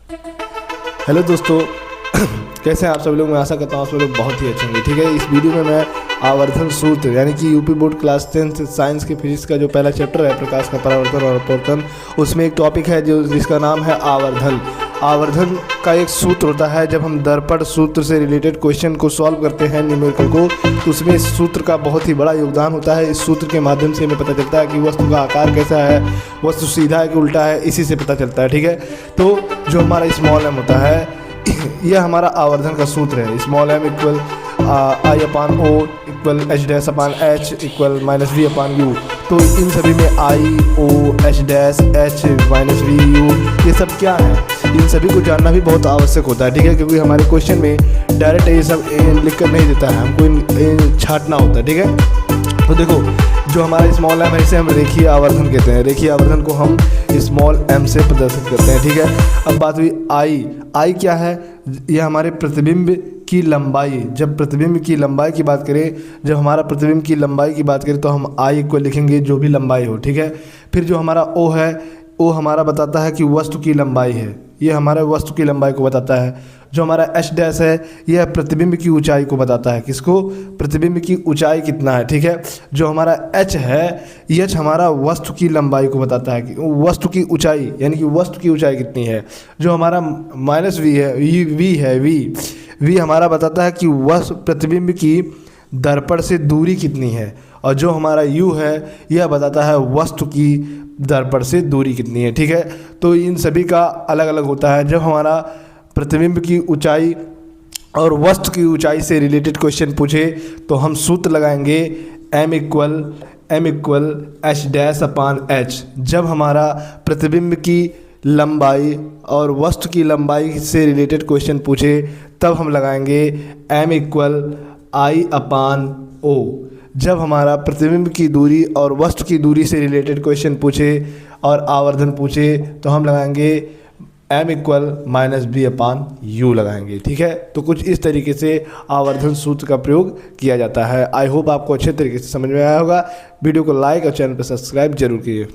Hello दोस्तों, कैसे हैं आप सब लोग। मैं आशा करता हूँ आप सब लोग बहुत ही अच्छे होंगे। ठीक है, इस वीडियो में मैं आवर्धन सूत्र यानी कि यूपी बोर्ड क्लास 10 साइंस के फिजिक्स का जो पहला चैप्टर है प्रकाश का परावर्तन और अपवर्तन, उसमें एक टॉपिक है जिसका नाम है आवर्धन। आवर्धन का एक सूत्र होता है। जब हम दर्पण सूत्र से रिलेटेड क्वेश्चन को सॉल्व करते हैं न्यूमेरिकल को, तो उसमें इस सूत्र का बहुत ही बड़ा योगदान होता है। इस सूत्र के माध्यम से हमें पता चलता है कि वस्तु का आकार कैसा है, वस्तु सीधा है कि उल्टा है, इसी से पता चलता है। ठीक है, तो जो हमारा स्मॉल एम होता है यह हमारा आवर्धन का सूत्र है। Small m equal I upon O equal H dash upon h equal minus v upon u. तो इन सभी में I O h dash h minus v u ये सब क्या है, इन सभी को जानना भी बहुत आवश्यक होता है। ठीक है, क्योंकि हमारे क्वेश्चन में डायरेक्ट ये सब लिख कर नहीं देता है, हमको छाटना होता है। ठीक है, तो देखो जो हमारा स्मॉल एम है इसे हम रेखीय आवर्धन कहते हैं। रेखीय आवर्धन को हम स्मॉल एम से प्रदर्शित करते हैं। ठीक है, अब बात हुई आई क्या है। यह हमारे प्रतिबिंब की लंबाई, जब प्रतिबिंब की लंबाई की बात करें, जब हमारा प्रतिबिंब की लंबाई की बात करें तो हम आई को लिखेंगे जो भी लंबाई हो। ठीक है, फिर जो हमारा ओ है, ओ हमारा बताता है कि वस्तु की लंबाई है, ये हमारा वस्तु की लंबाई को बताता है। जो हमारा एच डैश है यह प्रतिबिंब की ऊंचाई को बताता है। किसको? प्रतिबिंब की ऊंचाई कितना है। ठीक है, जो हमारा एच है, एच हमारा वस्तु की लंबाई को बताता है कि वस्तु की ऊंचाई यानी कि वस्तु की ऊंचाई कितनी है। जो हमारा माइनस वी है, वी हमारा बताता है कि वस्तु प्रतिबिंब की दर्पण से दूरी कितनी है। और जो हमारा यू है यह बताता है वस्तु की दर्पण से दूरी कितनी है। ठीक है, तो इन सभी का अलग अलग होता है। जब हमारा प्रतिबिंब की ऊंचाई और वस्तु की ऊंचाई से रिलेटेड क्वेश्चन पूछे तो हम सूत्र लगाएंगे M equal H dash upon H. जब हमारा प्रतिबिंब की लंबाई और वस्तु की लंबाई से रिलेटेड क्वेश्चन पूछे तब हम लगाएंगे एम इक्वल आई अपान ओ। जब हमारा प्रतिबिंब की दूरी और वस्तु की दूरी से रिलेटेड क्वेश्चन पूछे और आवर्धन पूछे तो हम लगाएंगे M equal minus B upon U लगाएंगे। ठीक है, तो कुछ इस तरीके से आवर्धन सूत्र का प्रयोग किया जाता है। आई होप आपको अच्छे तरीके से समझ में आया होगा। वीडियो को लाइक और चैनल पर सब्सक्राइब जरूर कीजिए।